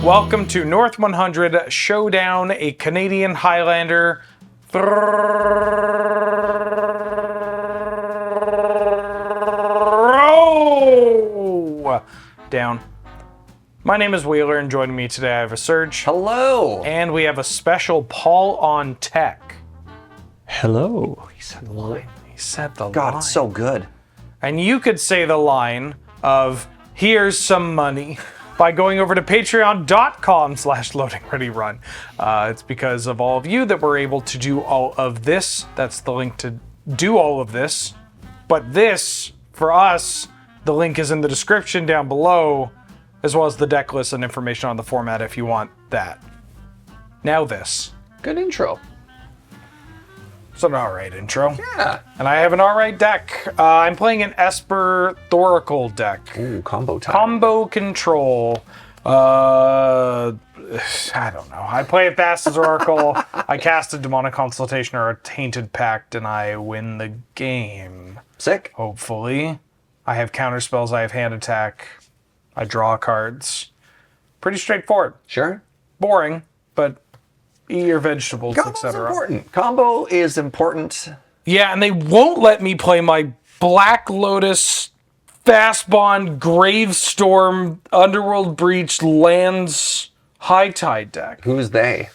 Welcome to North 100 Showdown, a Canadian Highlander. Throw down. My name is Wheeler, and joining me today I have a Serge. Hello. And we have a special Paul on Tech. Hello. He said the line. He said the line. God, it's so good. And you could say the line of, here's some money, by going over to patreon.com/loadingreadyrun. It's because of all of you that we're able to do all of this. That's the link to do all of this. But this, for us, the link is in the description down below, as well as the deck list and information on the format if you want that. Now this. Good intro. It's an alright intro. Yeah. And I have an alright deck. I'm playing an Esper Thoracle deck. Ooh, combo time. Combo control. I don't know. I play a Thassa's Oracle. I cast a Demonic Consultation or a Tainted Pact, and I win the game. Sick. Hopefully. I have counter spells. I have hand attack. I draw cards. Pretty straightforward. Sure. Boring, but eat your vegetables, Combo's etc. important. Combo is important. Yeah, and they won't let me play my Black Lotus, Fastbond, Gravestorm, Underworld Breach, Lands, High Tide deck. Who's they?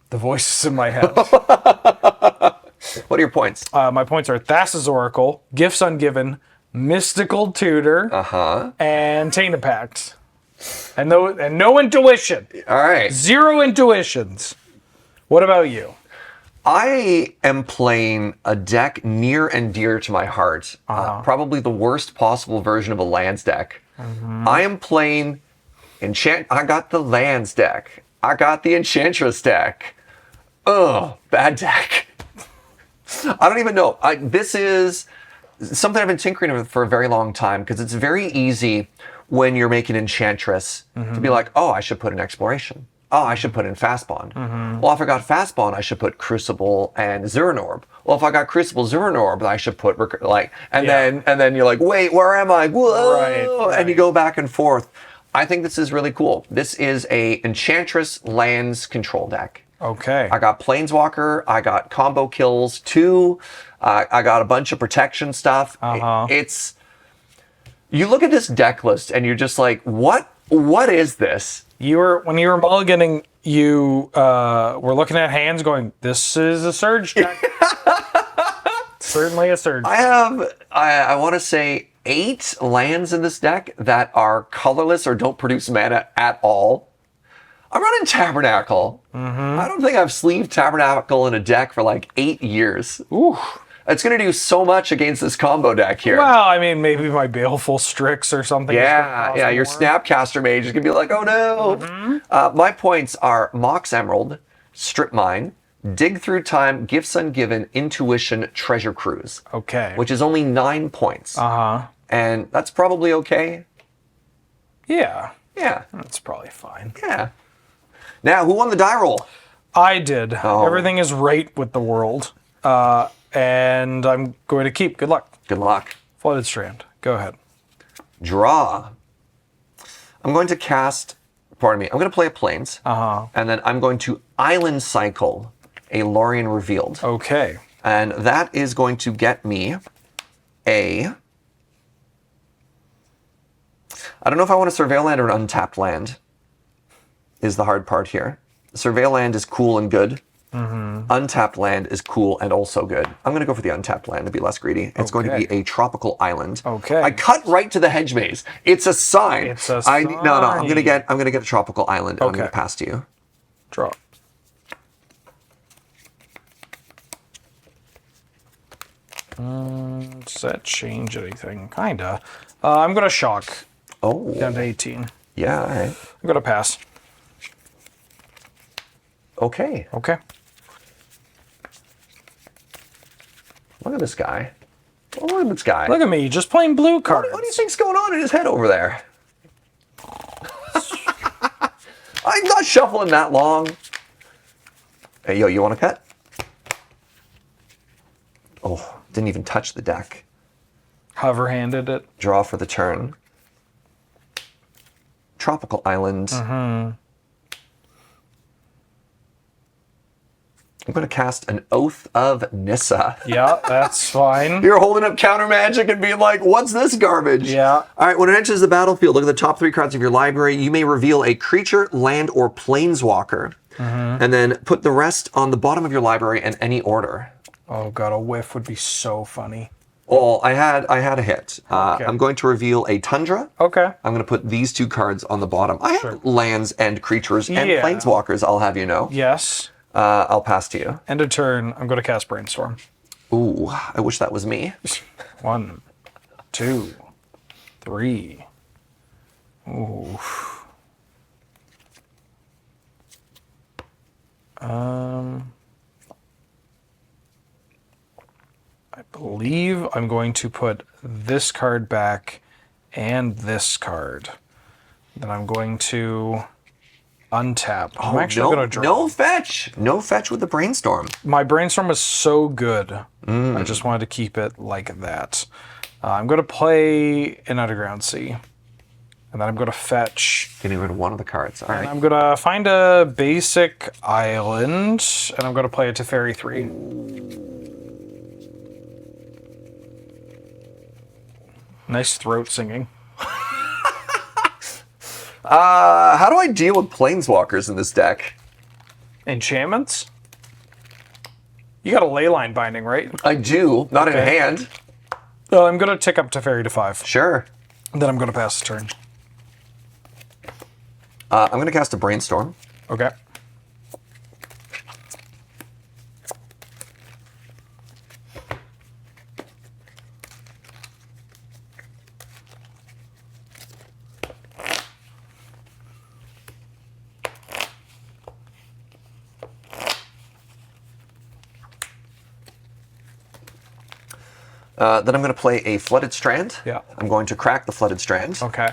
The voices in my head. What are your points? My points are Thassa's Oracle, Gifts Ungiven, Mystical Tutor, and Tainted Pact. And no intuition. All right. Zero intuitions. What about you? I am playing a deck near and dear to my heart. Probably the worst possible version of a lands deck. I am playing I got the lands deck. I got the Enchantress deck. Ugh, bad deck. I don't even know. This is something I've been tinkering with for a very long time because it's very easy when you're making Enchantress to be like, oh, I should put an Exploration. Oh, I should put in Fastbond. Well, if I got Fastbond, I should put Crucible and Zeranorb. Well, if I got Crucible, Zeranorb, I should put then you're like, wait, where am I? Whoa! Right. And you go back and forth. I think this is really cool. This is a Enchantress lands control deck. Okay. I got Planeswalker. I got combo kills 2. I got a bunch of protection stuff. It's you look at this deck list and you're just like, what is this? When you were mulliganing, you were looking at hands going, this is a Serge deck. Certainly a Serge. I want to say 8 lands in this deck that are colorless or don't produce mana at all. I'm running Tabernacle. I don't think I've sleeved Tabernacle in a deck for like 8 years. Ooh. It's going to do so much against this combo deck here. Well, I mean, maybe my Baleful Strix or something. Yeah, your Snapcaster Mage is going to be like, oh no. My points are Mox Emerald, Strip Mine, Dig Through Time, Gifts Ungiven, Intuition, Treasure Cruise. Okay. Which is only 9 points. And that's probably okay. Yeah. Yeah. That's probably fine. Yeah. Now, who won the die roll? I did. Oh. Everything is right with the world. And I'm going to keep. Good luck. Good luck. Flooded Strand. Go ahead. Draw. I'm going to cast, I'm going to play a Plains. And then I'm going to Island Cycle a Lorien Revealed. Okay. And that is going to get me I don't know if I want a Surveil Land or an Untapped Land is the hard part here. Surveil Land is cool and good. Untapped Land is cool and also good. I'm going to go for the Untapped Land to be less greedy. It's going to be a tropical island. Okay. I cut right to the hedge maze. It's a sign. It's a sign. No. I'm going to get a tropical island. Okay. I'm going to pass to you. Draw. Does that change anything? Kinda. I'm going to shock. Oh. Down to 18. Yeah, all right. I'm going to pass. Okay. Okay. Look at this guy. Oh, look at this guy. Look at me, just playing blue cards. What do you think's going on in his head over there? I'm not shuffling that long. Hey, yo, you want to cut? Oh, didn't even touch the deck. Hover-handed it. Draw for the turn. Tropical Island. I'm going to cast an Oath of Nissa. Yeah, that's fine. You're holding up counter magic and being like, what's this garbage? Yeah. All right, when it enters the battlefield, look at the top 3 cards of your library. You may reveal a creature, land, or planeswalker. And then put the rest on the bottom of your library in any order. Oh god, a whiff would be so funny. Oh, I had a hit. I'm going to reveal a Tundra. Okay. I'm going to put these 2 cards on the bottom. I have lands and creatures and Yeah. planeswalkers, I'll have you know. Yes. I'll pass to you. End of turn, I'm going to cast Brainstorm. Ooh, I wish that was me. 1, 2, 3. Ooh. I believe I'm going to put this card back and this card. Then I'm going to untap. I'm actually going to draw. No fetch. No fetch with the Brainstorm. My Brainstorm was so good. I just wanted to keep it like that. I'm going to play an Underground Sea. And then I'm going to fetch. Getting rid of one of the cards. All right. I'm going to find a basic island. And I'm going to play a Teferi 3. Nice throat singing. How do I deal with planeswalkers in this deck? Enchantments? You got a Leyline Binding, right? I do, not in Okay. hand. I'm going to tick up Teferi to 5. Sure. Then I'm going to pass the turn. I'm going to cast a Brainstorm. Okay. Then I'm going to play a Flooded Strand. Yeah. I'm going to crack the Flooded Strand. Okay.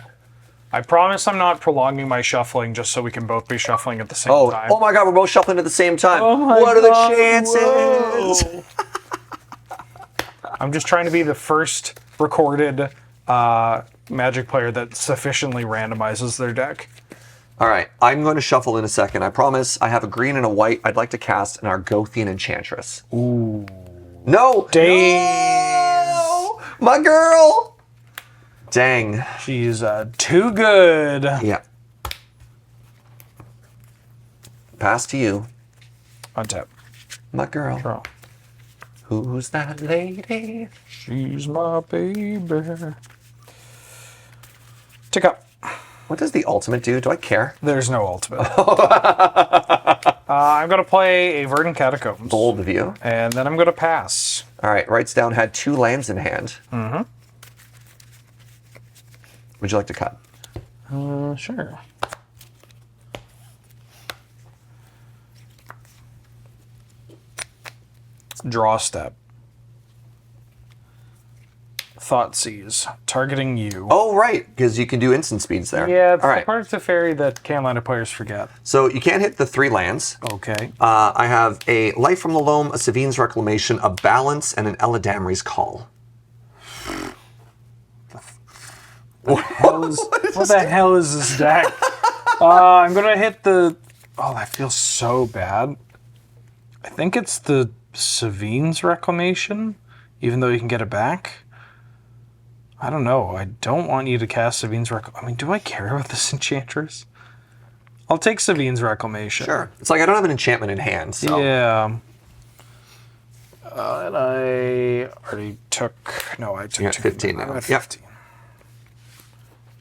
I promise I'm not prolonging my shuffling just so we can both be shuffling at the same time. Oh my god, we're both shuffling at the same time. Oh my what are God, the chances? whoa. I'm just trying to be the first recorded Magic player that sufficiently randomizes their deck. All right, I'm going to shuffle in a second. I promise. I have a green and a white. I'd like to cast an Argothian Enchantress. Ooh. No! Dang. No! My girl! Dang. She's too good. Yeah. Pass to you. Untap. My girl. Draw. Who's that lady? She's my baby. Tick up. What does the ultimate do? Do I care? There's no ultimate. I'm going to play a Verdant Catacombs. Bold of you. And then I'm going to pass. All right, writes down had 2 lands in hand. Mm-hmm. Would you like to cut? Sure. Draw step. Thoughtseize. Targeting you. Oh, right, because you can do instant speeds there. Yeah, it's All the right. part of Teferi that Canada players forget. So you can't hit the 3 lands. Okay. I have a Life from the Loam, a Savine's Reclamation, a Balance, and an Eladamri's Call. What the hell is this deck? I'm going to hit the... Oh, that feels so bad. I think it's the Savine's Reclamation, even though you can get it back. I don't know. I don't want you to cast Savine's Reclamation. I mean, do I care about this Enchantress? I'll take Savine's Reclamation. Sure. It's like I don't have an enchantment in hand, so... Yeah. And I already took... No, I took You're at 15 now. I'm at Yep. 15.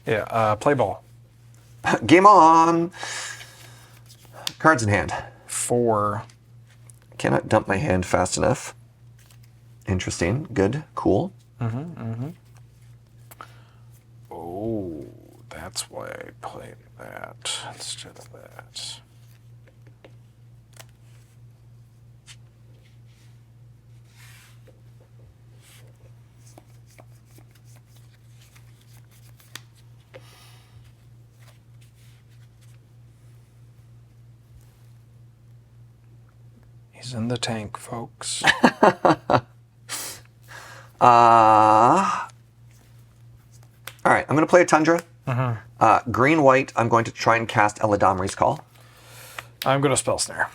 Yeah, play ball. Game on! Cards in hand. 4. Cannot dump my hand fast enough. Interesting. Good. Cool. Oh, that's why I played that instead of that. He's in the tank, folks. All right, I'm going to play a Tundra. Green-white, I'm going to try and cast Eladamri's Call. I'm going to Spell Snare.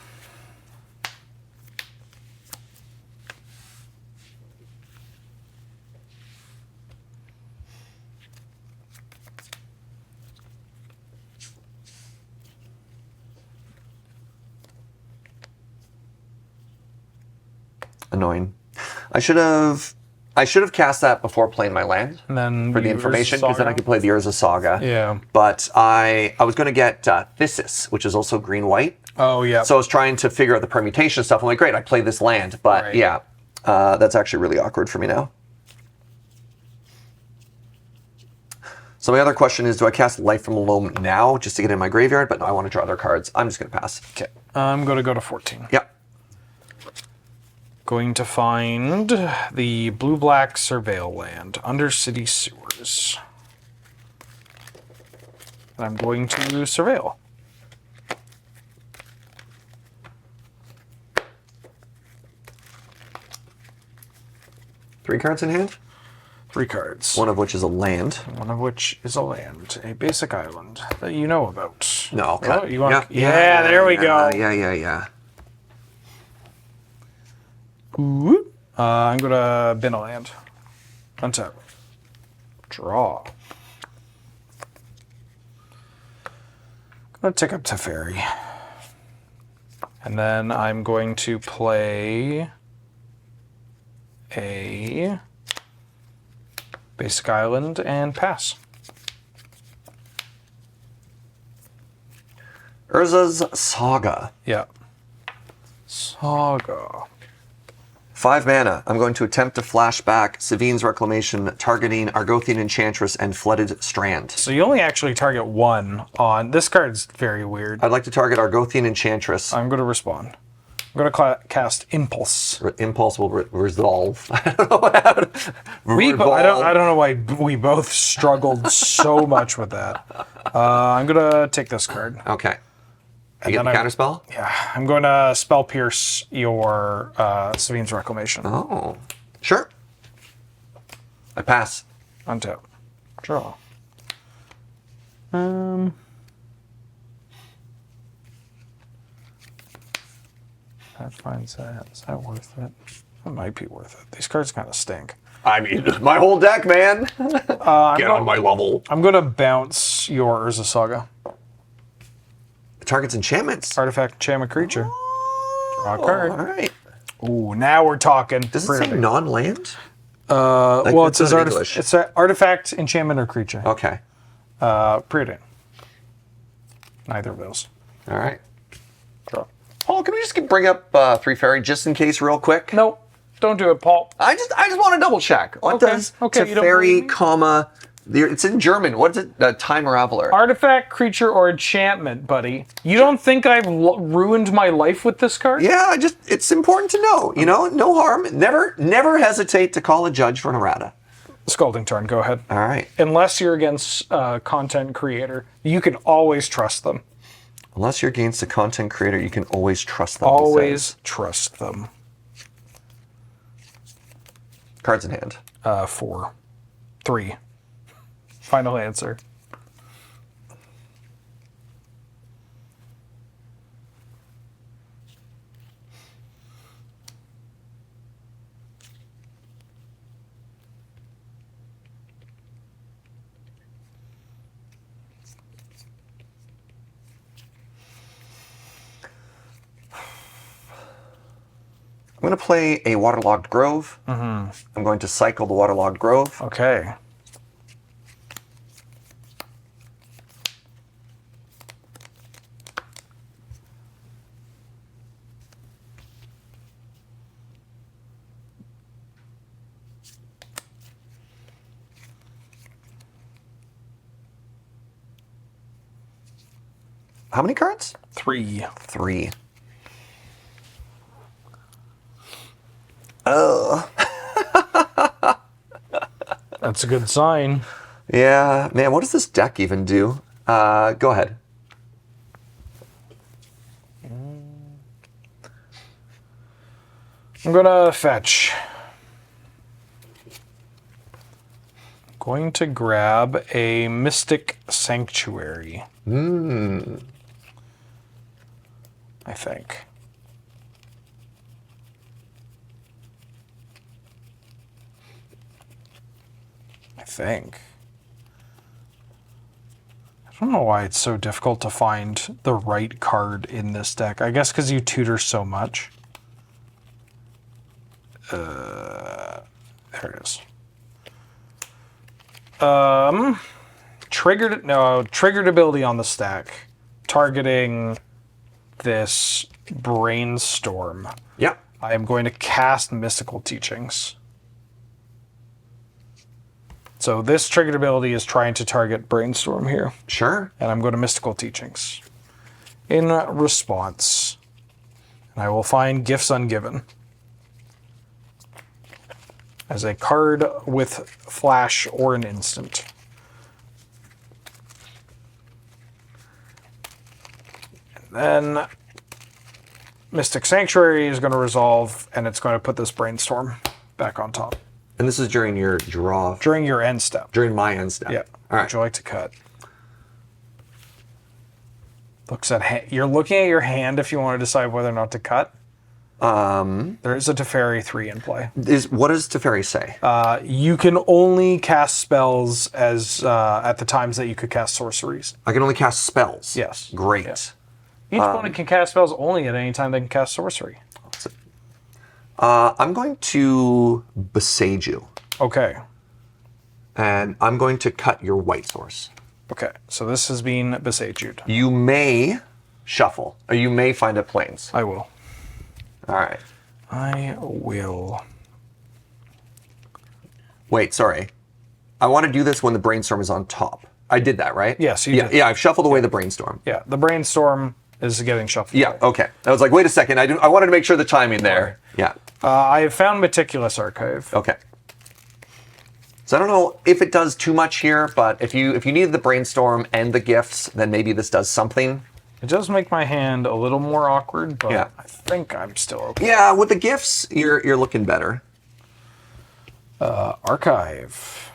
Annoying. I should have cast that before playing my land And then for the information, because then I could play the Urza Saga. Yeah. But I was going to get Thysis, which is also green-white. Oh, yeah. So I was trying to figure out the permutation stuff. I'm like, great, I play this land. But Right. yeah, that's actually really awkward for me now. So my other question is, do I cast Life from the Loam now just to get in my graveyard? But no, I want to draw other cards. I'm just going to pass. Okay. I'm going to go to 14. Yep. Going to find the blue-black Surveil land, Undercity Sewers. And I'm going to Surveil. Three cards in hand? 3 cards. One of which is a land. One of which is a land, a basic island that you know about. No. Oh, you want? Yeah, there we go. Yeah. Ooh. I'm gonna bin a land. Untap. Draw. Gonna take up Teferi. And then I'm going to play a basic island and pass. Urza's Saga. Yeah. Saga. 5 mana. I'm going to attempt to flash back Savine's Reclamation, targeting Argothian Enchantress and Flooded Strand. So you only actually target one on... This card's very weird. I'd like to target Argothian Enchantress. I'm going to respond. I'm going to cast Impulse. Impulse will resolve. I don't know what happened. I don't know why we both struggled so much with that. I'm going to take this card. Okay. And You get the then counterspell? Yeah, I'm going to Spell Pierce your Savine's Reclamation. Oh, sure. I pass. Untap. Draw. That finds that. Is that worth it? That might be worth it. These cards kind of stink. I mean, my whole deck, man. Get on my level. I'm going to bounce your Urza Saga. Target's enchantments. Artifact, enchantment, creature. Draw a card. All right. Ooh, now we're talking. Does it say non-land? Well, it says English. it's an artifact, enchantment, or creature. Okay. Preordain. Neither of those. All right. Draw. Paul, can we just bring up 3 fairy just in case, real quick? Nope. Don't do it, Paul. I just want to double check. What does Okay, you don't believe Teferi, me? comma? It's in German. What is it? Time Raveler. Artifact, creature, or enchantment, buddy. You don't think I've ruined my life with this card? Yeah, it's important to know. You know, no harm. Never hesitate to call a judge for an errata. Scalding Tarn, go ahead. All right. Unless you're against content creator, you can always trust them. Unless you're against a content creator, you can always trust them. Always trust them. Cards in hand. 4. 3. Final answer. I'm going to play a Waterlogged Grove. I'm going to cycle the Waterlogged Grove. Okay. How many cards? 3. 3. Oh. That's a good sign. Yeah, man, what does this deck even do? Go ahead. I'm gonna fetch. Going to grab a Mystic Sanctuary. I think. I don't know why it's so difficult to find the right card in this deck. I guess because you tutor so much. There it is. Triggered ability on the stack, targeting this brainstorm. Yep. I am going to cast Mystical Teachings. So this triggered ability is trying to target brainstorm here, Sure. and I'm going to Mystical Teachings. In response, and I will find Gifts Ungiven as a card with flash or an instant. And then Mystic Sanctuary is going to resolve, and it's going to put this brainstorm back on top. And this is during your draw. During your end step. During my end step. Yeah. All right. Would you like to cut? You're looking at your hand if you want to decide whether or not to cut. There is a Teferi 3 in play. What does Teferi say? You can only cast spells as at the times that you could cast sorceries. I can only cast spells. Yes. Great. Yeah. Each opponent can cast spells only at any time they can cast sorcery. I'm going to Besage you. Okay. And I'm going to cut your white source. Okay. So this has been besaged. You may shuffle, or you may find a plains. I will. All right. I will. Wait, sorry. I want to do this when the brainstorm is on top. I did that, right? Yes, you did. did. Yeah, I've shuffled away the brainstorm. Yeah, the brainstorm is getting shuffled. Yeah, away. okay. I was like, wait a second. I wanted to make sure the timing there. Yeah. I have found Meticulous Archive. Okay. So I don't know if it does too much here, but if you need the brainstorm and the gifts, then maybe this does something. It does make my hand a little more awkward, but Yeah. I think I'm still okay. Yeah, with the gifts, you're looking better. Archive.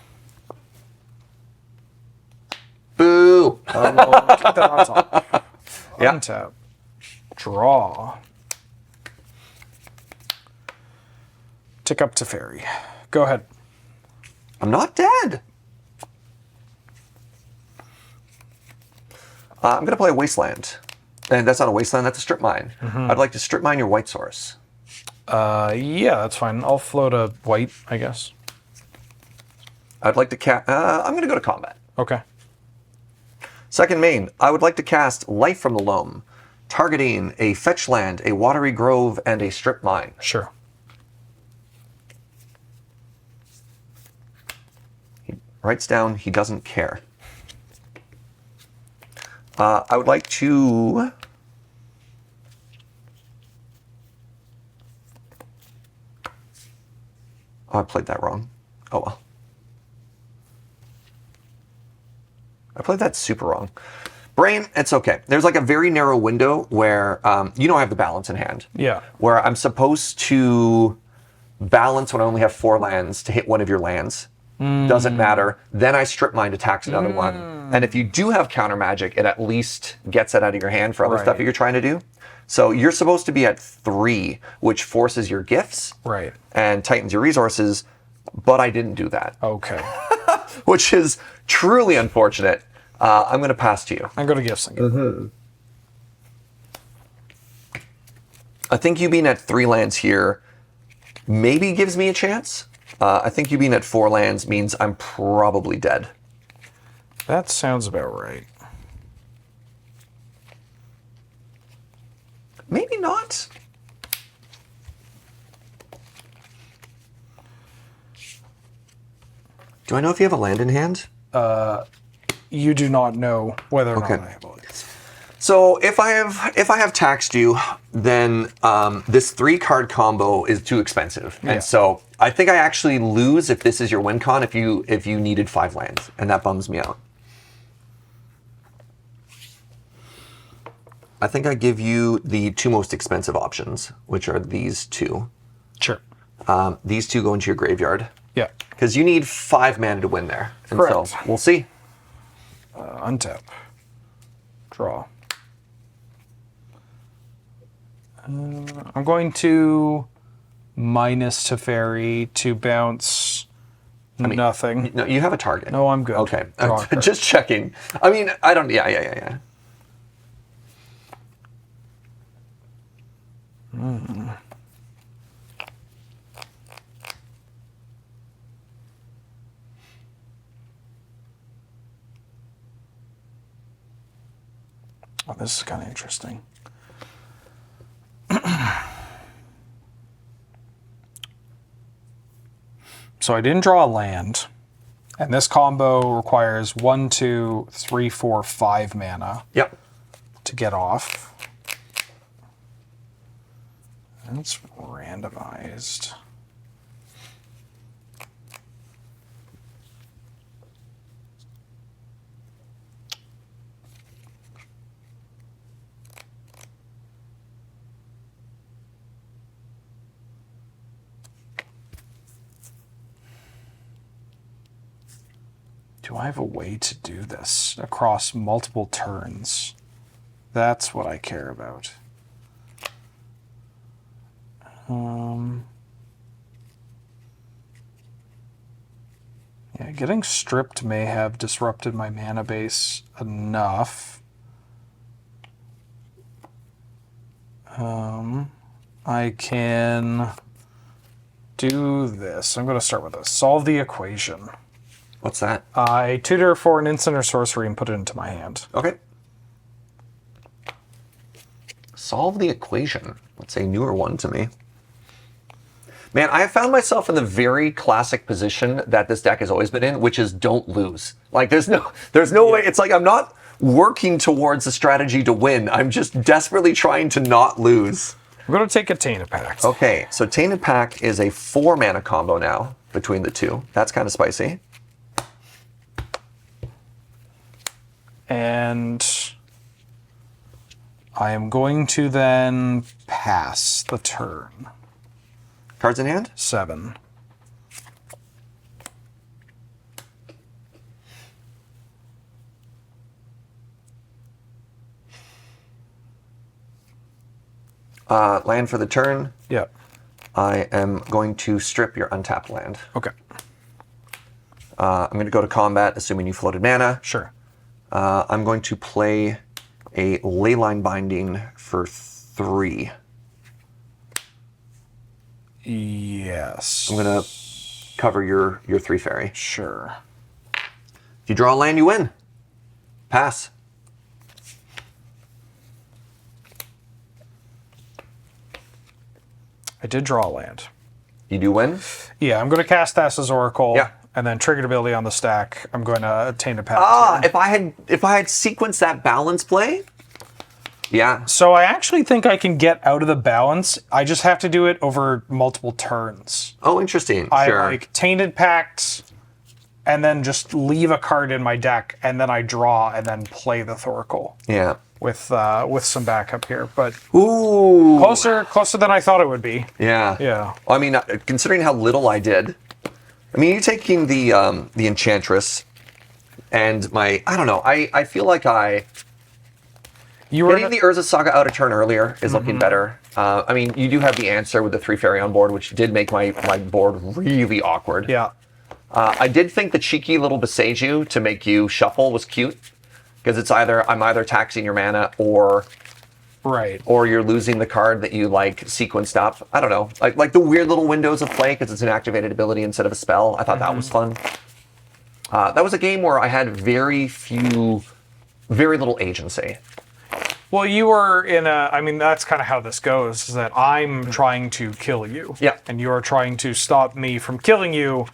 Boo! I will keep that on top. Yeah. Untap. Draw. Tick up to fairy. Go ahead. I'm not dead. I'm going to play a Wasteland. And that's not a Wasteland, that's a Strip Mine. I'd like to Strip Mine your white source. Yeah, that's fine. I'll float a white, I guess. I'd like to I'm going to go to combat. Okay. Second main, I would like to cast Life from the Loam, targeting a fetch land, a watery grove, and a Strip Mine. Sure. He writes down he doesn't care. I would like to... Oh, I played that wrong. Oh well. I played that super wrong. Brain, it's okay. There's like a very narrow window where you don't have the balance in hand. Yeah. Where I'm supposed to balance when I only have 4 lands to hit one of your lands. Doesn't matter. Then I strip mine to tax another one. And if you do have counter magic, it at least gets it out of your hand for other stuff that you're trying to do. So you're supposed to be at 3, which forces your gifts Right. and tightens your resources, but I didn't do that, Okay. which is truly unfortunate. I'm going to pass to you. I'm going to give some. I think you being at 3 lands here maybe gives me a chance. I think you being at 4 lands means I'm probably dead. That sounds about right. Maybe not. Do I know if you have a land in hand? You do not know whether or Okay. not I have all these. So if I have taxed you, then this 3-card combo is too expensive, Yeah. and so I think I actually lose if this is your win con if you needed 5 lands, and that bums me out. I think I give you the 2 most expensive options, which are these 2. Sure. These 2 go into your graveyard Yeah. because you need 5 mana to win there, and Correct. so we'll see. Untap. Draw. I'm going to minus Teferi to bounce nothing. No, you have a target. No, I'm good. Okay, Draw a card. just checking. I mean, I don't. Yeah. this is kind of interesting. So I didn't draw a land, and this combo requires 1, 2, 3, 4, 5 mana Yep. to get off. And it's randomized. Do I have a way to do this across multiple turns? That's what I care about. Yeah, getting stripped may have disrupted my mana base enough. I can do this. I'm going to start with this. Solve the equation. What's that? I tutor for an instant or sorcery and put it into my hand. Okay. Solve the equation. That's a newer one to me. Man, I have found myself in the very classic position that this deck has always been in, which is don't lose. Like there's no way. It's like I'm not working towards a strategy to win. I'm just desperately trying to not lose. I'm going to take a Tainted Pact. Okay, so Tainted Pact is a 4 mana combo now between the two. That's kind of spicy. And I am going to then pass the turn. Cards in hand? 7. Land for the turn. Yep. I am going to strip your untapped land. Okay. I'm going to go to combat, assuming you floated mana. Sure. I'm going to play a Leyline Binding for 3. Yes. I'm going to cover your 3 fairy. Sure. If you draw a land, you win. Pass. I did draw a land. You do win? Yeah, I'm going to cast Thassa's Oracle. Yeah. And then triggered ability on the stack. I'm going to attain a path. If I had sequenced that balance play, yeah. So I actually think I can get out of the balance. I just have to do it over multiple turns. Oh, interesting. I Sure. like Tainted Pact, and then just leave a card in my deck, and then I draw, and then play the Thoracle Yeah. with some backup here. But Ooh. closer than I thought it would be. Yeah. Yeah. Well, I mean, considering how little I did, I mean, you're taking the Enchantress, and I don't know. I feel like You were getting the Urza Saga out of turn earlier is looking better. I mean, you do have the answer with the 3 fairy on board, which did make my board really awkward. Yeah. I did think the cheeky little Beseiju to make you shuffle was cute, because it's I'm either taxing your mana or Right. you're losing the card that you like sequenced up. I don't know, like the weird little windows of play because it's an activated ability instead of a spell. I thought that was fun. That was a game where I had very little agency. Well, you were in I mean, that's kind of how this goes, is that I'm trying to kill you. Yeah. And you're trying to stop me from killing you,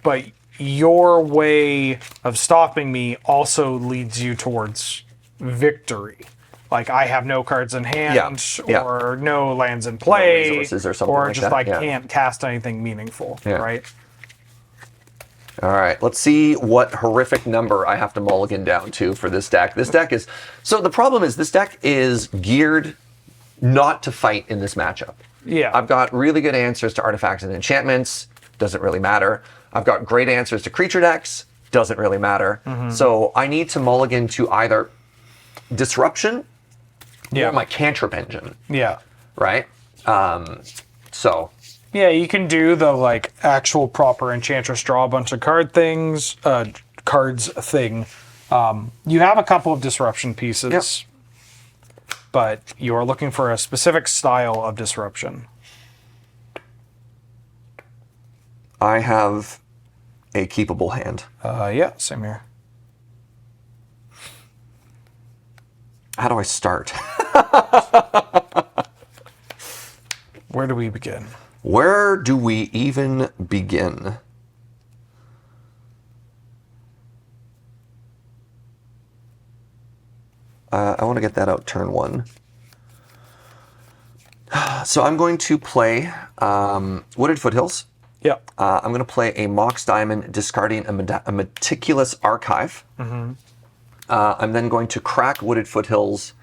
but your way of stopping me also leads you towards victory. Like, I have no cards in hand, Yeah. or no lands in play, resources or something like just that, yeah. can't cast anything meaningful, Yeah. right? All right, let's see what horrific number I have to mulligan down to for this deck. This deck is... So the problem is this deck is geared not to fight in this matchup. Yeah. I've got really good answers to artifacts and enchantments. Doesn't really matter. I've got great answers to creature decks. Doesn't really matter. So I need to mulligan to either Disruption Yeah. or my cantrip engine, Yeah. right? So... Yeah, you can do the like actual proper Enchantress draw a bunch of cards thing. You have a couple of disruption pieces, but you're looking for a specific style of disruption. I have a keepable hand. Yeah, same here. How do I start? Where do we begin? Where do we even begin? I want to get that out turn 1. So I'm going to play Wooded Foothills. Yep. I'm going to play a Mox Diamond, discarding a Meticulous Archive. I'm then going to crack Wooded Foothills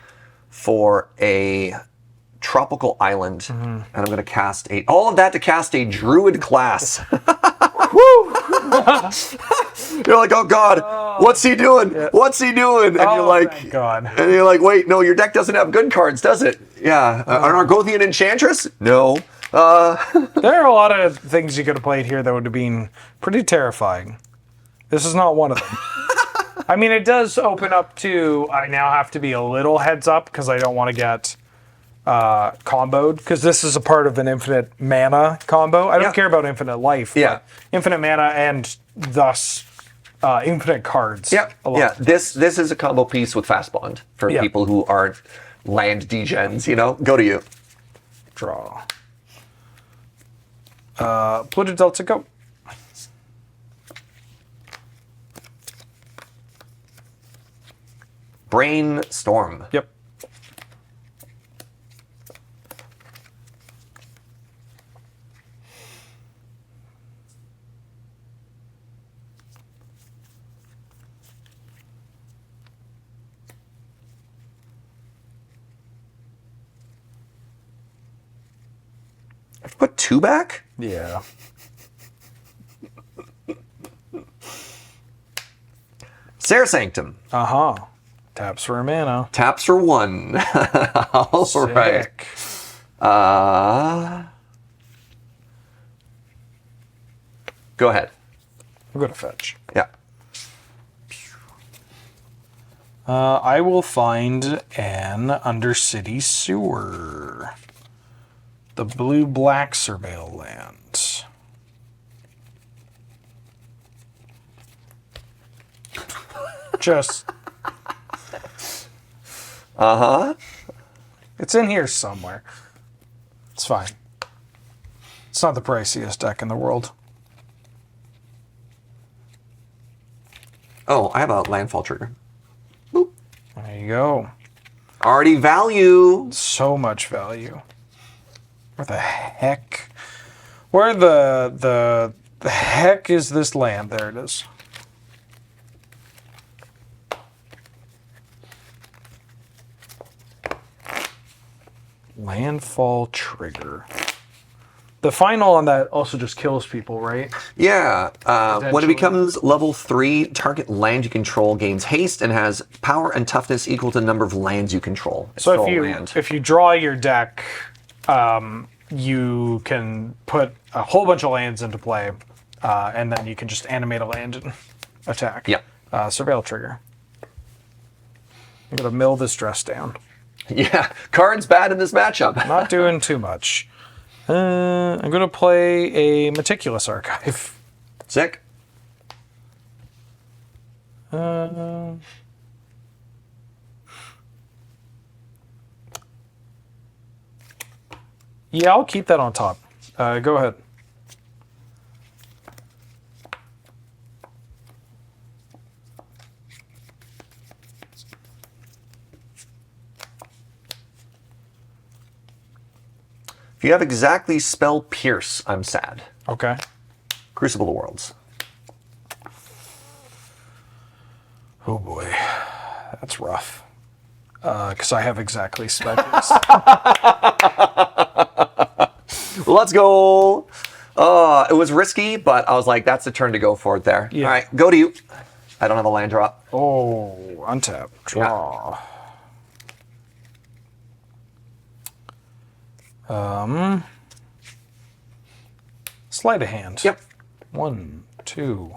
for a Tropical Island, and I'm going to cast all of that to cast a Druid class. Woo! You're like, oh god, what's he doing? Yeah. What's he doing? And you're like, thank God. and you're like, wait, no, your deck doesn't have good cards, does it? Yeah, an Argothian Enchantress? No. There are a lot of things you could have played here that would have been pretty terrifying. This is not one of them. I mean, it does open up to, I now have to be a little heads up because I don't want to get comboed, because this is a part of an infinite mana combo. I don't care about infinite life. Yeah. But infinite mana and thus infinite cards. Yeah, alone. This is a combo piece with Fast Bond for Yeah. people who aren't land degens, you know? Go to you. Draw. Polluted Delta, go. Brainstorm. Yep. I've put 2 back? Yeah. Sarah Sanctum. Uh-huh. Taps for a mana. Taps for 1. All right. Sick. Go ahead. I'm going to fetch. Yeah. I will find an Undercity Sewer. The blue-black Surveil land. Just... Uh-huh. It's in here somewhere. It's fine. It's not the priciest deck in the world. Oh, I have a landfall trigger. Boop. There you go. Already value. So much value. Where the heck? Where the heck is this land? There it is. Landfall trigger. The final on that also just kills people, right? Yeah. When it Potentially. becomes level 3, target land you control gains haste and has power and toughness equal to the number of lands you control. It's So full if you land. if you draw your deck, you can put a whole bunch of lands into play, and then you can just animate a land and attack. Yeah. Surveil trigger. I'm gonna mill this dress down. Yeah. Card's bad in this matchup. Not doing too much. I'm gonna play a Meticulous Archive. Sick. Yeah, I'll keep that on top. Go ahead. If you have exactly spell Pierce, I'm sad. Okay. Crucible of Worlds. Oh boy, that's rough. Because I have exactly specs. Let's go. It was risky, but I was like, that's the turn to go for it there. Yeah. All right, go to you. I don't have a land drop. Oh, untap, draw. Sleight of hand. Yep. 1, 2.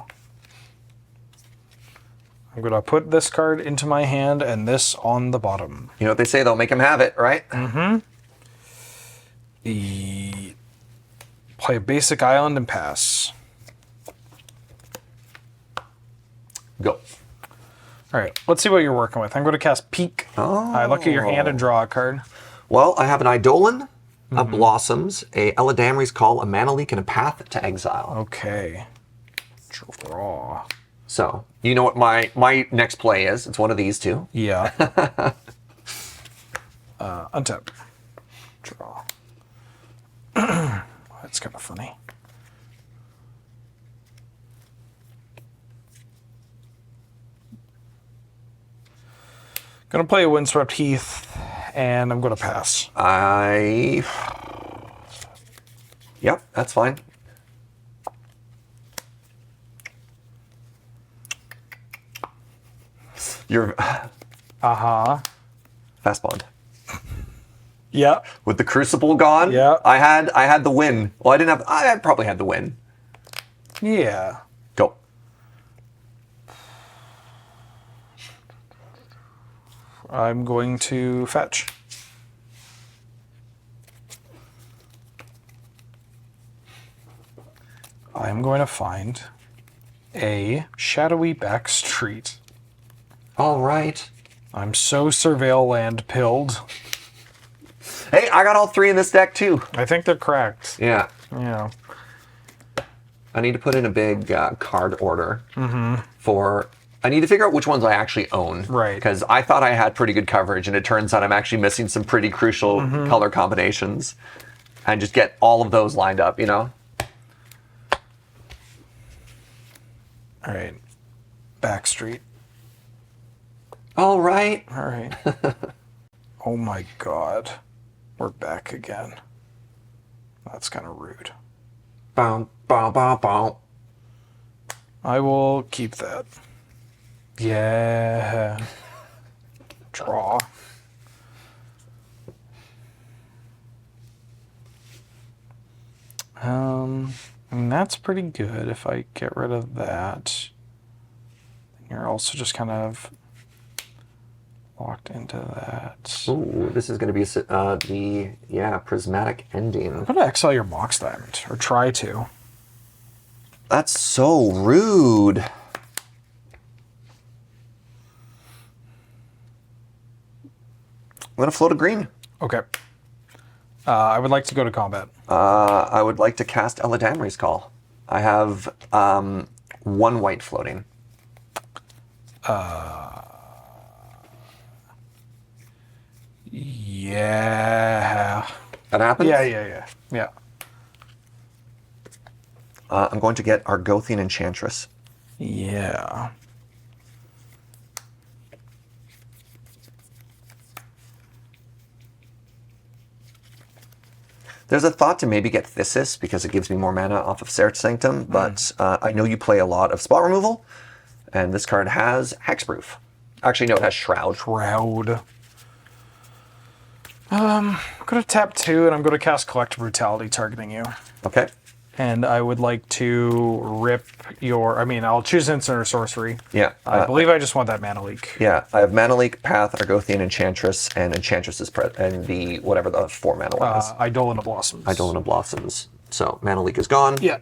I'm gonna put this card into my hand and this on the bottom. You know what they say, though? Make him have it, right? Play a basic island and pass. Go. All right, let's see what you're working with. I'm going to cast Peek. I look at your hand and draw a card. Well, I have an Eidolon, a Blossoms, a Eladamri's Call, a Mana Leak, and a Path to Exile. Okay. Draw. So, you know what my next play is. It's one of these two. Yeah. Untap. Draw. That's kind of funny. Gonna play a Windswept Heath, and I'm gonna pass. Yep, that's fine. You're fast bond. Yeah. With the Crucible gone, Yeah. I had the win. Well, I probably had the win. Yeah. Go. I'm going to fetch. I'm going to find a shadowy back street. All right. I'm so surveil land pilled. Hey, I got all three in this deck too. I think they're cracked. Yeah. Yeah. I need to put in a big card order for. I need to figure out which ones I actually own. Right. Because I thought I had pretty good coverage, and it turns out I'm actually missing some pretty crucial color combinations, and just get all of those lined up. You know. All right. Back street. All right. All right. Oh my God. We're back again. That's kind of rude. Bow, bow, bow, bow. I will keep that. Yeah. Draw. And that's pretty good if I get rid of that. You're also just kind of locked into that. Ooh, this is going to be the prismatic ending. I'm going to exile your Mox Diamond, or try to. That's so rude. I'm going to float a green. Okay. I would like to go to combat. I would like to cast Eladamri's Call. I have one white floating. Yeah. That happens? Yeah. I'm going to get Argothian Enchantress. Yeah. There's a thought to maybe get Thyssus because it gives me more mana off of Serge Sanctum, but I know you play a lot of spot removal, and this card has Hexproof. Actually, no, it has Shroud. Shroud. I'm going to tap 2, and I'm going to cast Collective Brutality targeting you. Okay. And I would like to rip your... I'll choose instant or sorcery. Yeah. I believe I just want that mana leak. Yeah, I have Mana Leak, Path, Argothian Enchantress, and Enchantress is and the whatever the 4 mana one is. Eidolon of Blossoms. Eidolon of Blossoms. So Mana Leak is gone. Yeah.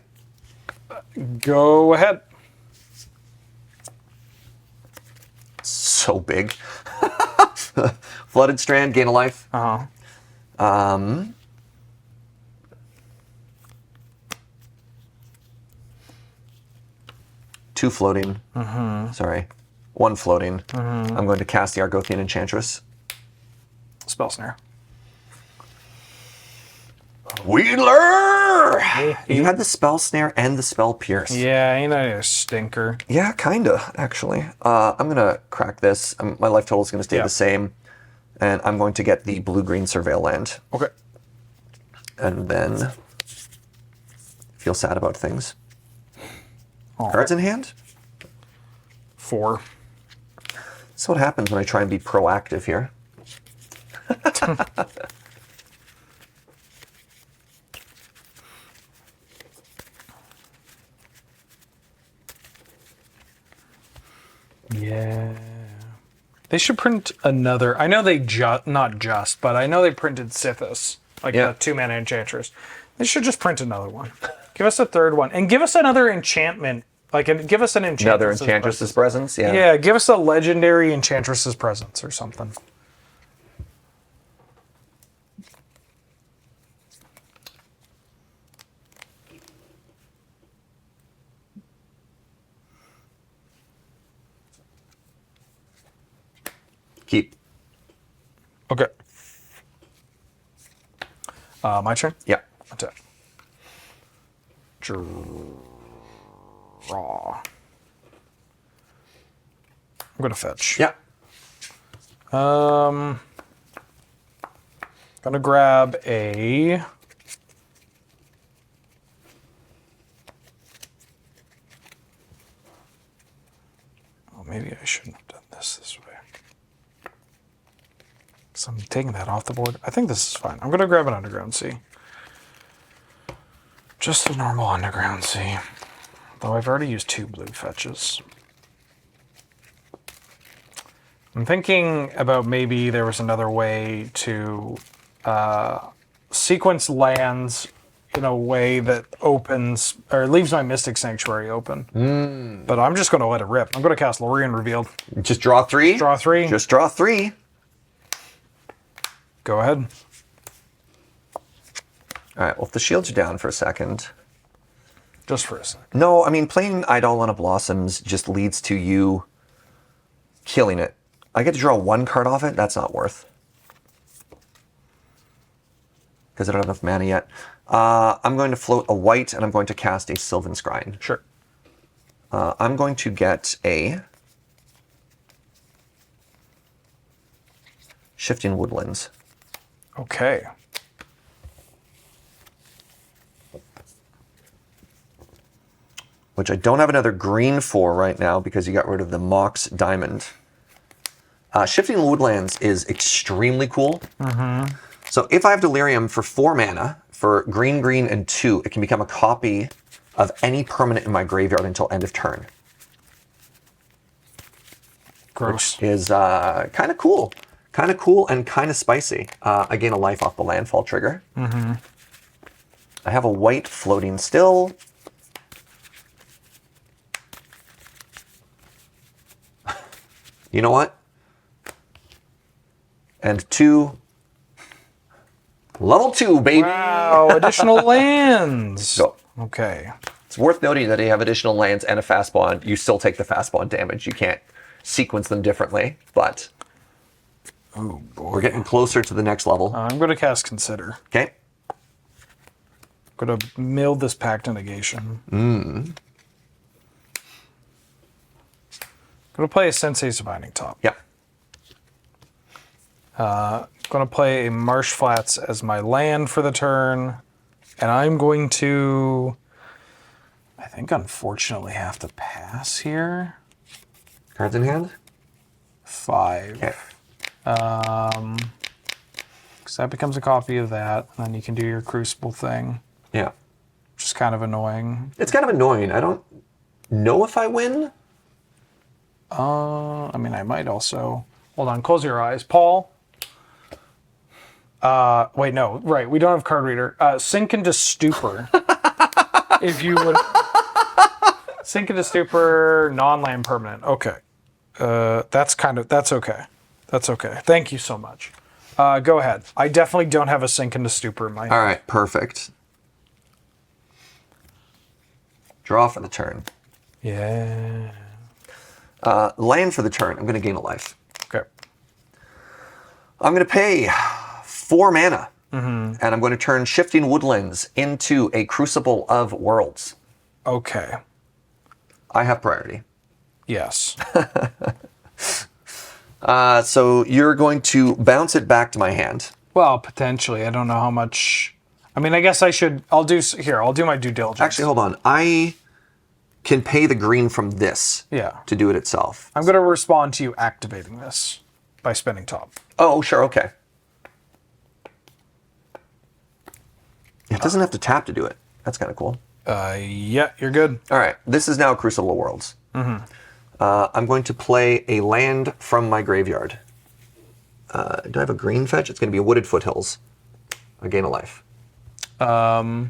Go ahead. So big. Flooded Strand, gain a life. Uh-huh. 2 floating. Sorry. 1 floating. I'm going to cast the Argothian Enchantress. Spell Snare. Wheeler! You had the Spell Snare and the Spell Pierce. Yeah, ain't I a stinker? Yeah, kinda, actually. I'm gonna crack this. My life total is gonna stay the same. And I'm going to get the blue-green Surveil land. Okay. And then feel sad about things. All Cards in hand? 4. That's what happens when I try and be proactive here. Yeah. They should print another. I know they not just, but I know they printed Sithis, like the 2-mana Enchantress. They should just print another one. Give us a third one, and give us another enchantment Like, give us an Enchantress. Another Enchantress's presence. Yeah. Yeah, give us a legendary Enchantress's presence or something. Keep. Okay. My turn? Yeah. Attack. Draw. I'm gonna fetch. Yeah. Gonna grab a. Oh, maybe I shouldn't have done this way. So I'm taking that off the board. I think this is fine. I'm gonna grab an Underground Sea. Just a normal Underground Sea. Though I've already used 2 blue fetches. I'm thinking about maybe there was another way to sequence lands in a way that opens or leaves my Mystic Sanctuary open. But I'm just going to let it rip. I'm going to cast Lorien Revealed. Just draw 3. Draw 3. Just draw 3. Go ahead. All right. Well, if the shields are down for a second. Just for a second. No, I mean, playing Eidolon of Blossoms just leads to you killing it. I get to draw 1 card off it. That's not worth. Because I don't have enough mana yet. I'm going to float a white, and I'm going to cast a Sylvan Scrying. Sure. I'm going to get a Shifting Woodlands. Okay. Which I don't have another green for right now because you got rid of the Mox Diamond. Shifting Woodlands is extremely cool. So if I have Delirium for 4 mana, for green, green, and 2, it can become a copy of any permanent in my graveyard until end of turn. Gross. Which is kind of cool. Kind of cool and kind of spicy. I gain a life off the landfall trigger. I have a white floating still. You know what? And 2. Level 2, baby! Wow, additional lands. So, okay. it's worth noting that if you have additional lands and a fast bond, you still take the fast bond damage. You can't sequence them differently, but Oh, boy. we're getting closer to the next level. I'm going to cast Consider. Okay? I'm going to mill this Pact of Negation. Going to play a Sensei's Divining Top. Yeah. Going to play a Marsh Flats as my land for the turn. And I'm going to, I think, unfortunately have to pass here. Cards in hand? 5. Okay. Because that becomes a copy of that. And then you can do your Crucible thing, Yeah. which is kind of annoying. It's kind of annoying. I don't know if I win. I mean, I might also... Hold on, close your eyes. Paul? Wait, no. Right, we don't have Card Reader. Sink into Stupor. If you would... Sink into Stupor, non-land permanent. Okay. That's okay. That's okay. Thank you so much. Go ahead. I definitely don't have a Sink into Stupor in my hand. All right, perfect. Draw for the turn. Yeah. Land for the turn. I'm going to gain a life. Okay. I'm going to pay 4 mana. And I'm going to turn Shifting Woodlands into a Crucible of Worlds. Okay. I have priority. Yes. So you're going to bounce it back to my hand. Well, potentially. I don't know how much... I mean, I guess I should... I'll do my due diligence. Actually, hold on. I can pay the green from this Yeah. to do it itself. I'm going to respond to you activating this by spinning top. Oh, sure, okay. It doesn't have to tap to do it. That's kind of cool. Yeah, you're good. All right, this is now Crucible of Worlds. I'm going to play a land from my graveyard. Do I have a green fetch? It's going to be a Wooded Foothills. I gain a life. Yeah.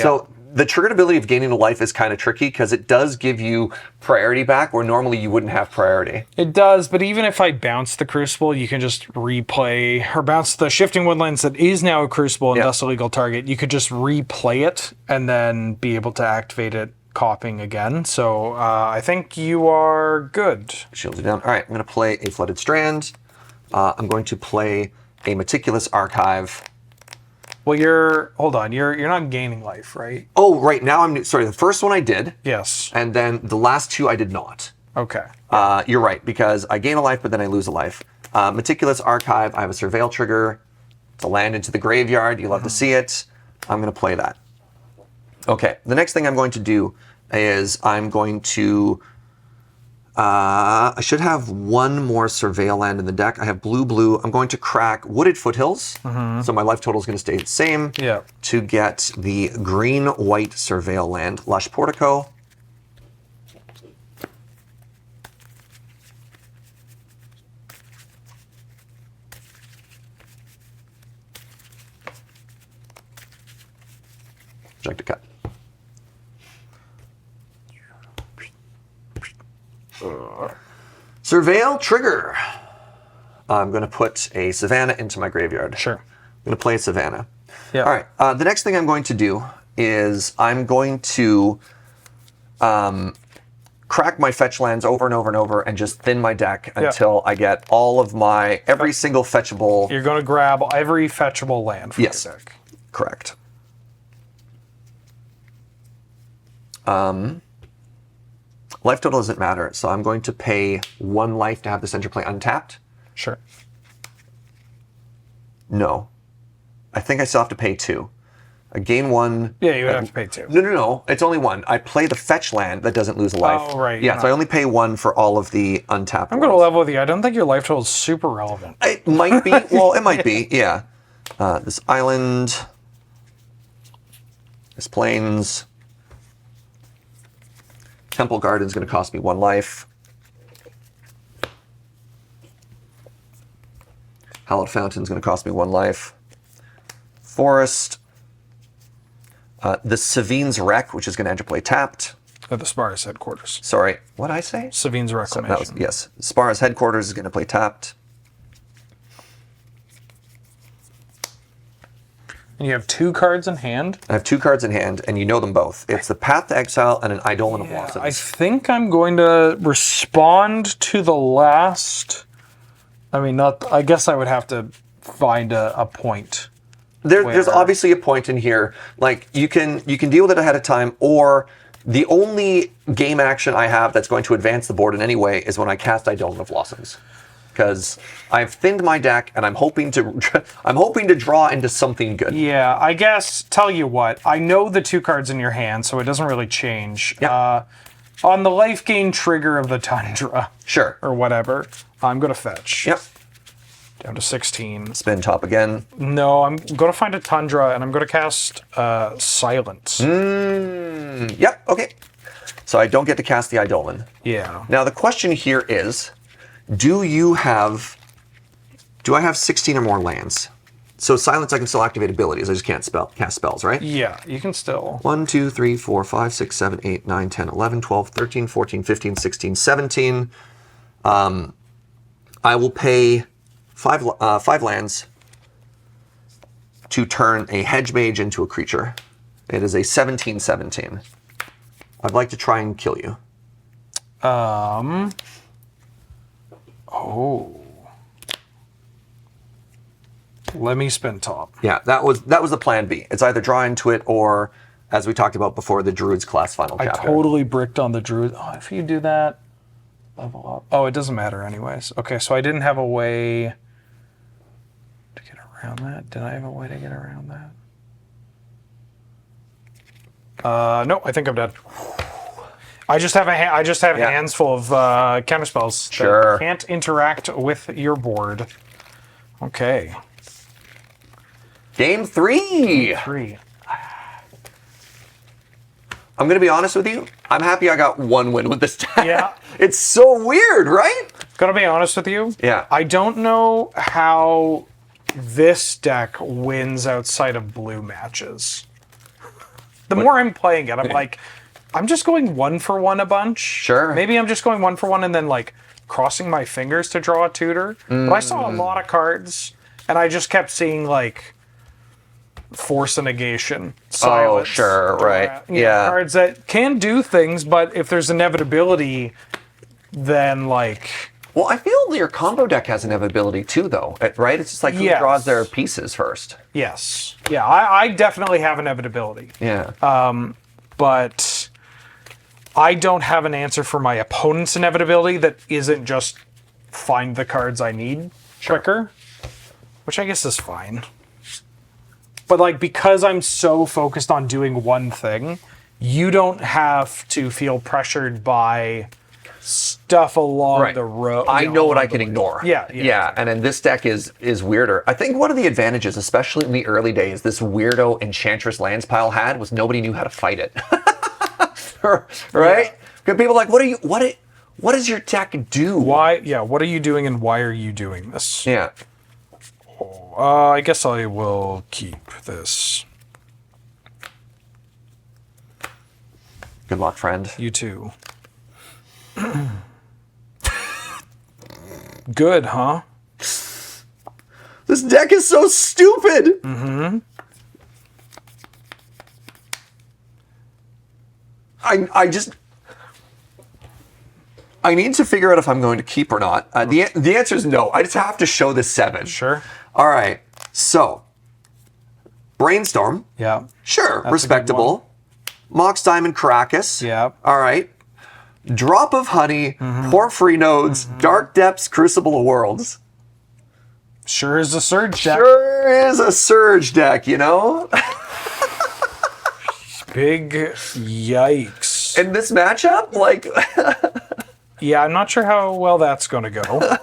So the triggered ability of gaining a life is kind of tricky because it does give you priority back where normally you wouldn't have priority. It does, but even if I bounce the Crucible, you can just replay, or bounce the Shifting Woodlands that is now a Crucible and thus a legal target. You could just replay it and then be able to activate it copying again. So I think you are good. Shields are down. All right, I'm going to play a Flooded Strand. I'm going to play a Meticulous Archive. Well, hold on. You're not gaining life, right? Oh, right. Now I'm sorry. The first one I did. Yes. And then the last two I did not. Okay. You're right, because I gain a life, but then I lose a life. Meticulous Archive. I have a Surveil trigger. It's a land into the graveyard. You love to see it. I'm going to play that. Okay. The next thing I'm going to do is I'm going to. I should have one more Surveil land in the deck. I have blue. I'm going to crack Wooded Foothills. So my life total is going to stay the same. Yeah. To get the green-white Surveil land, Lush Portico. Project a cut. Surveil trigger. I'm going to put a Savannah into my graveyard. Sure. I'm going to play a Savannah. Yeah. All right. The next thing I'm going to do is I'm going to crack my fetch lands over and over and over and just thin my deck until I get all of my every single fetchable. You're going to grab every fetchable land from your deck. Correct. Life total doesn't matter, so I'm going to pay 1 life to have this interplay untapped. Sure. No. I think I still have to pay 2. I gain 1. Yeah, you would have to pay 2. No. It's only 1. I play the fetch land that doesn't lose a life. Oh, right. Yeah, so I only pay 1 for all of the untapped I'm going to level with you. I don't think your life total is super relevant. It might be. Well, it might be, yeah. This island. This plains. Temple Garden's going to cost me 1 life. Hallowed Fountain's going to cost me 1 life. Forest. The Savine's Wreck, which is going to interplay tapped. At the Spara's headquarters. Sorry, what did I say? Savine's Reclamation. Yes. Spara's headquarters is going to play tapped. And you have 2 cards in hand? I have 2 cards in hand, and you know them both. It's the Path to Exile and an Eidolon of Blossoms. I think I'm going to respond to the last. I mean, not. I guess I would have to find a point. There's obviously a point in here. Like you can deal with it ahead of time, or the only game action I have that's going to advance the board in any way is when I cast Eidolon of Blossoms. Because I've thinned my deck, and I'm hoping to draw into something good. Yeah, I guess. Tell you what, I know the 2 cards in your hand, so it doesn't really change. Yep. On the life gain trigger of the Tundra, Sure. or whatever, I'm gonna fetch. Yep. Down to 16. Spin top again. No, I'm gonna find a Tundra, and I'm gonna cast Silence. Yep. Okay. So I don't get to cast the Eidolon. Yeah. Now the question here is. Do I have 16 or more lands? So Silence, I can still activate abilities. I just can't cast spells, right? Yeah, you can still. 1, 2, 3, 4, 5, 6, 7, 8, 9, 10, 11, 12, 13, 14, 15, 16, 17. I will pay 5 lands to turn a Hedge Mage into a creature. It is a 17/17. I'd like to try and kill you. Oh. Let me spin top. Yeah, that was the plan B. It's either draw into it or, as we talked about before, the Druid's Class final chapter. I totally bricked on the Druid. Oh, if you do that, level up. Oh, it doesn't matter anyways. Okay, so I didn't have a way to get around that. Did I have a way to get around that? No, I think I'm dead. I just have hands full of counterspells that can't interact with your board. Okay. Game 3. 3. I'm gonna be honest with you. I'm happy I got 1 win with this deck. Yeah. It's so weird, right? Gonna be honest with you. Yeah. I don't know how this deck wins outside of blue matches. the more I'm playing it, I'm like, I'm just going 1 for 1 a bunch. Sure. Maybe I'm just going 1 for 1 and then like crossing my fingers to draw a tutor. But I saw a lot of cards, and I just kept seeing like force and negation, silence. Oh, sure, right. Yeah. Cards that can do things, but if there's inevitability, then like... Well, I feel your combo deck has inevitability too, though, right? It's just like who draws their pieces first. Yes. Yeah, I definitely have inevitability. Yeah. But I don't have an answer for my opponent's inevitability that isn't just find the cards I need quicker, which I guess is fine. But like, because I'm so focused on doing one thing, you don't have to feel pressured by stuff along the road. I know what I can ignore. Yeah. And then this deck is weirder. I think one of the advantages, especially in the early days, this weirdo Enchantress lands pile had was nobody knew how to fight it. Right? Because people are like, what does your deck do? Why? Yeah. What are you doing, and why are you doing this? Yeah. I guess I will keep this. Good luck, friend. You too. Good, huh? This deck is so stupid. Mm-hmm. I need to figure out if I'm going to keep or not. The answer is no. I just have to show this 7. Sure. All right. So, Brainstorm. Yeah. Sure. Respectable. Mox Diamond Caracas. Yeah. All right. Drop of Honey. Porphyry Nodes. Dark Depths. Crucible of Worlds. Sure is a Serge deck. Sure is a Serge deck, you know? Big yikes. In this matchup, like... Yeah, I'm not sure how well that's going to go.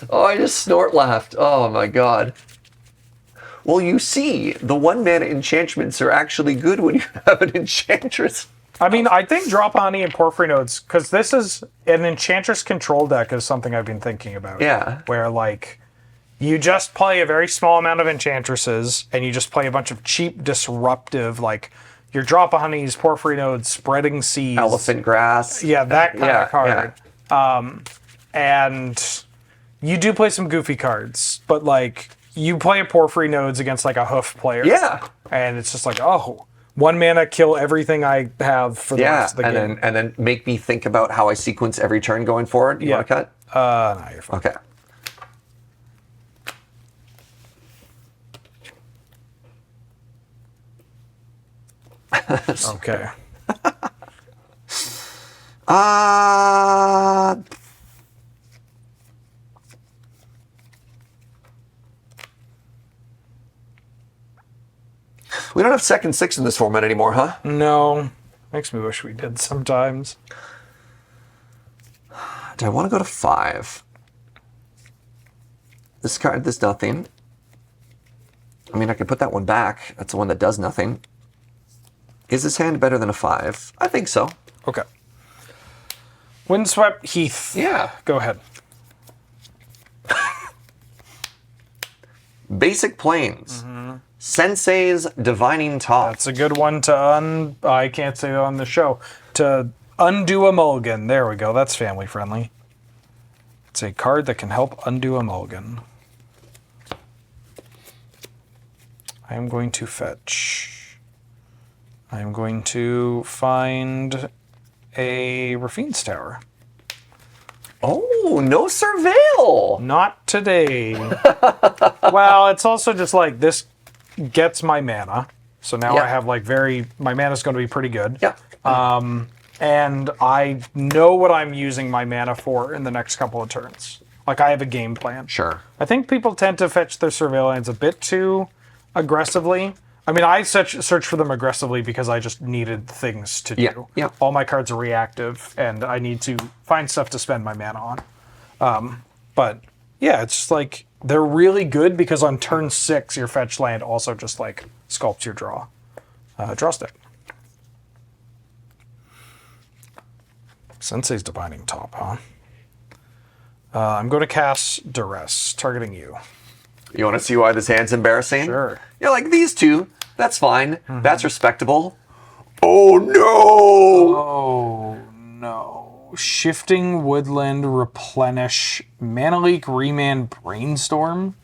Oh, I just snort laughed. Oh my god. Well, you see, the 1-mana enchantments are actually good when you have an Enchantress. I mean, I think Drop Honey and Porphyry Nodes, because this is an Enchantress control deck, is something I've been thinking about. Yeah. Where, like, you just play a very small amount of Enchantresses, and you just play a bunch of cheap, disruptive, like, your Drop of Honeys, Porphyry Nodes, Spreading Seas. Elephant Grass. Yeah, that kind of card. Yeah. And you do play some goofy cards, but, like, you play a Porphyry Nodes against, like, a Hoof player. Yeah. And it's just like, oh, 1 mana, kill everything I have for the rest of the game. And then make me think about how I sequence every turn going forward. You want to cut? No, you're fine. Okay. Okay. We don't have 2nd, 6 in this format anymore, huh? No. Makes me wish we did sometimes. Do I want to go to 5? This card does nothing. I mean, I could put that one back. That's the one that does nothing. Is this hand better than a 5? I think so. Okay. Windswept Heath. Yeah. Go ahead. Basic Plains. Sensei's Divining Top. That's a good one to I can't say it on the show. To undo a mulligan. There we go. That's family friendly. It's a card that can help undo a mulligan. I am going to fetch. I am going to find a Rafine's Tower. Oh, no Surveil! Not today. Well, it's also just like this gets my mana. So now I have like my mana's going to be pretty good. Yeah. And I know what I'm using my mana for in the next couple of turns. Like I have a game plan. Sure. I think people tend to fetch their surveillance a bit too aggressively. I mean, I search for them aggressively because I just needed things to do. Yeah. All my cards are reactive, and I need to find stuff to spend my mana on. But yeah, it's just like they're really good because on turn 6, your fetch land also just like sculpts your draw stick. Sensei's Divining Top, huh? I'm going to cast Duress, targeting you. You want to see why this hand's embarrassing? Sure. Yeah, like these two. That's fine. That's respectable. Oh no! Oh no. Shifting Woodland, Replenish, Mana Leak, Remand, Brainstorm.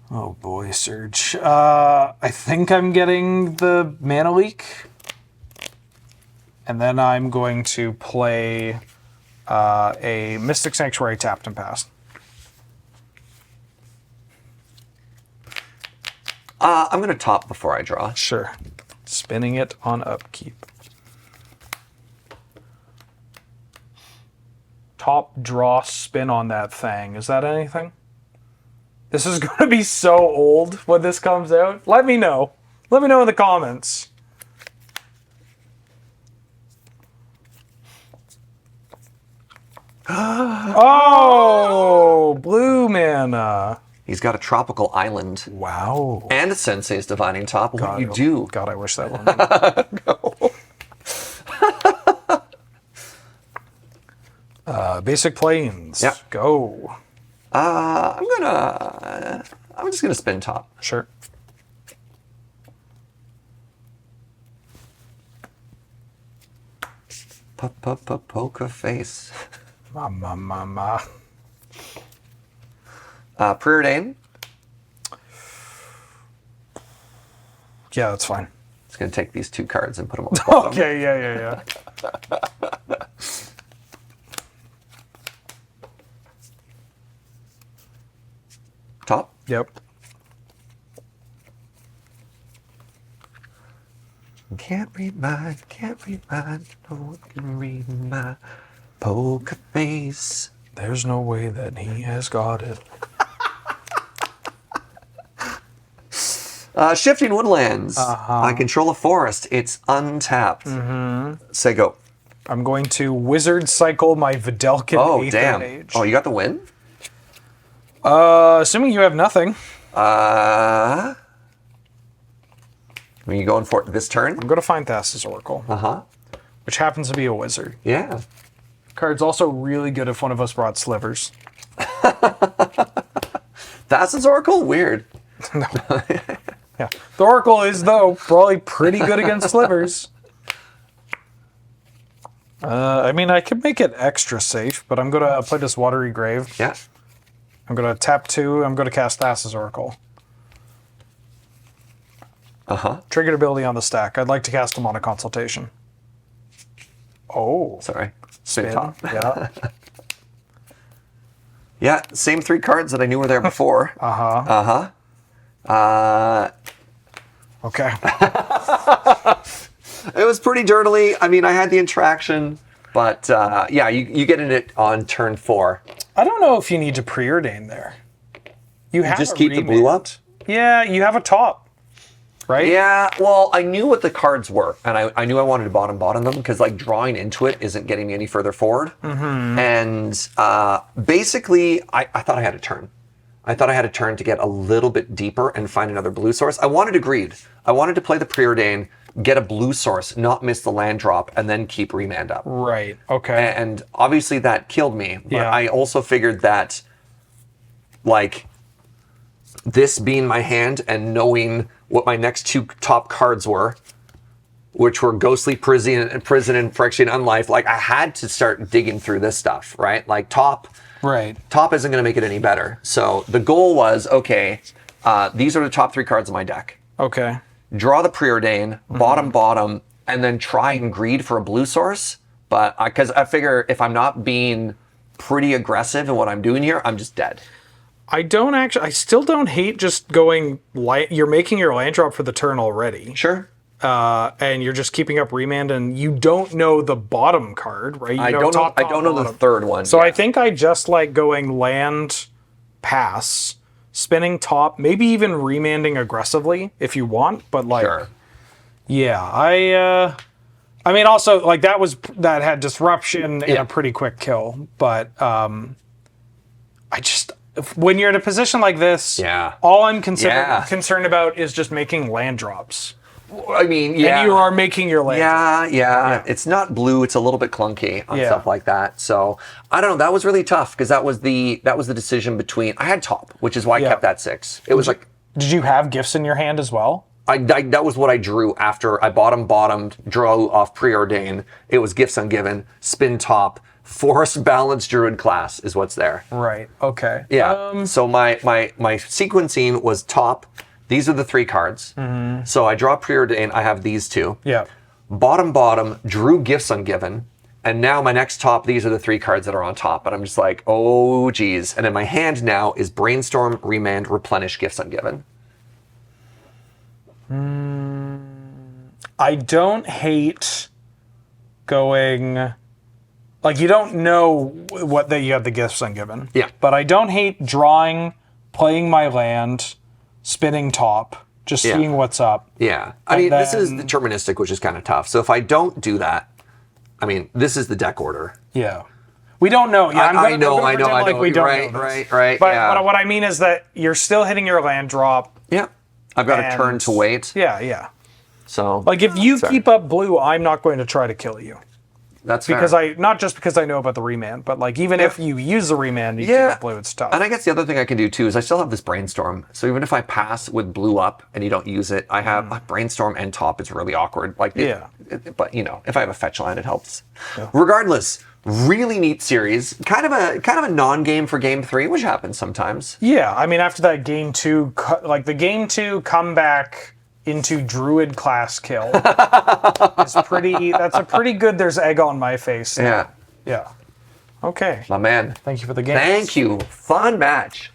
Oh boy, Serge. I think I'm getting the Mana Leak. And then I'm going to play a Mystic Sanctuary tapped and passed. I'm going to top before I draw. Sure. Spinning it on upkeep. Top, draw, spin on that thing. Is that anything? This is going to be so old when this comes out. Let me know. Let me know in the comments. Oh, blue mana. He's got a tropical island. Wow. And a Sensei's Divining Top. What do you do? God, I wish that one. Basic planes. Yeah. Go. I'm just gonna spin top. Sure. Poker face. Ma. Preordain. Yeah, that's fine. Just gonna take these two cards and put them on the bottom. Okay, yeah. Top. Yep. Can't read mine, no one can read my poker face. There's no way that he has got it. Shifting Woodlands. I control a forest. It's untapped. Say go. I'm going to Wizard Cycle my Videlkin Oh, 8th damn. Age. Oh, you got the win? Assuming you have nothing. Are you going for it this turn? I'm going to find Thassa's Oracle, which happens to be a wizard. Yeah. Card's also really good if one of us brought slivers. Thassa's Oracle? Weird. No. Yeah. The Oracle is, though, probably pretty good against slivers. I mean, I could make it extra safe, but I'm going to play this Watery Grave. Yeah. I'm going to tap 2. I'm going to cast Thassa's Oracle. Triggered ability on the stack. I'd like to cast him on a consultation. Oh. Sorry. Spin. Top. Yeah. Yeah, same 3 cards that I knew were there before. Okay. It was pretty dirtily. I mean, I had the interaction, but yeah, you get in it on turn 4. I don't know if you need to preordain there. You have Just a keep the blue up? Yeah, you have a top, right? Yeah, well, I knew what the cards were, and I knew I wanted to bottom them, because like drawing into it isn't getting me any further forward. And basically, I thought I had a turn. I thought I had a turn to get a little bit deeper and find another blue source. I wanted to greed. I wanted to play the preordain, get a blue source, not miss the land drop, and then keep remand up. Right, okay. And obviously that killed me, but Yeah. I also figured that, like, this being my hand and knowing what my next 2 top cards were, which were Ghostly Prison and Phyrexian Unlife, like, I had to start digging through this stuff, right? Like, top isn't going to make it any better. So the goal was, okay, these are the top 3 cards of my deck. Okay. Draw the Preordain, bottom, and then try and greed for a blue source. But because I figure if I'm not being pretty aggressive in what I'm doing here, I'm just dead. I still don't hate just going you're making your land drop for the turn already. Sure. And you're just keeping up remand, and you don't know the bottom card, right? I don't know the third one. So I think I just like going land, pass, spinning top, maybe even remanding aggressively if you want, but like, Sure. yeah, I mean, also like that had disruption and a pretty quick kill, but when you're in a position like this, all I'm concerned about is just making land drops. I mean, yeah. And you are making your land. Yeah. It's not blue. It's a little bit clunky on Yeah. stuff like that. So I don't know. That was really tough because that was the decision between. I had top, which is why I kept that 6. It was like. Did you have gifts in your hand as well? That was what I drew after I bottomed, drew off preordain. It was gifts ungiven, spin top, forest balance druid class is what's there. Right. Okay. Yeah. So my sequencing was top. These are the 3 cards. So I draw preordain. I have these 2. Yeah. Bottom, drew gifts ungiven. And now my next top, these are the 3 cards that are on top. And I'm just like, oh, geez. And in my hand now is brainstorm, remand, replenish, gifts ungiven. I don't hate going... Like, you don't know what that you have the gifts ungiven. Yeah. But I don't hate drawing, playing my land, spinning top, just seeing what's up. Yeah. I mean, this is deterministic, which is kind of tough. So if I don't do that, I mean, this is the deck order. Yeah. We don't know. Yeah, I know. Like we don't know Right. But what I mean is that you're still hitting your land drop. Yeah. I've got a turn to wait. Yeah. So like if you keep up blue, I'm not going to try to kill you. That's because fair. not just because I know about the remand, but like even if you use the remand, you keep up blue, it's tough. And I guess the other thing I can do too is I still have this brainstorm. So even if I pass with blue up and you don't use it, I have brainstorm and top. It's really awkward. Like but you know, if I have a fetch line, it helps. Yeah. Regardless, really neat series. Kind of a non-game for game 3, which happens sometimes. Yeah, I mean after that game 2, like the game 2 comeback into druid class kill is pretty. That's a pretty good. There's egg on my face. Yeah. Okay. My man. Thank you for the game. Thank you. Fun match.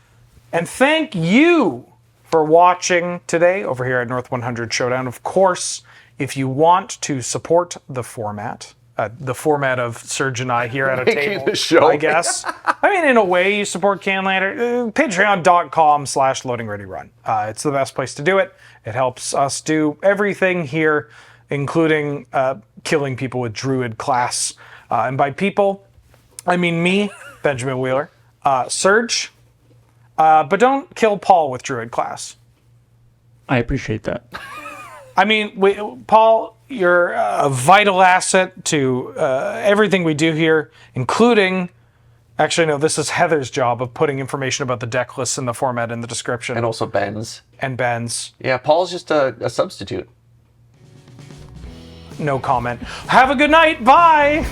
And thank you for watching today over here at North 100 Showdown. Of course, if you want to support the format of Serge and I here at a table, the show. I guess. I mean, in a way, you support Canlander. Patreon.com/loadingreadyrun. It's the best place to do it. It helps us do everything here, including killing people with Druid class. And by people, I mean me, Benjamin Wheeler, Serge, but don't kill Paul with Druid class. I appreciate that. I mean, Paul, you're a vital asset to everything we do here, including... Actually, no, this is Heather's job of putting information about the deck lists in the format in the description. And also Ben's. And Ben's. Yeah, Paul's just a substitute. No comment. Have a good night. Bye!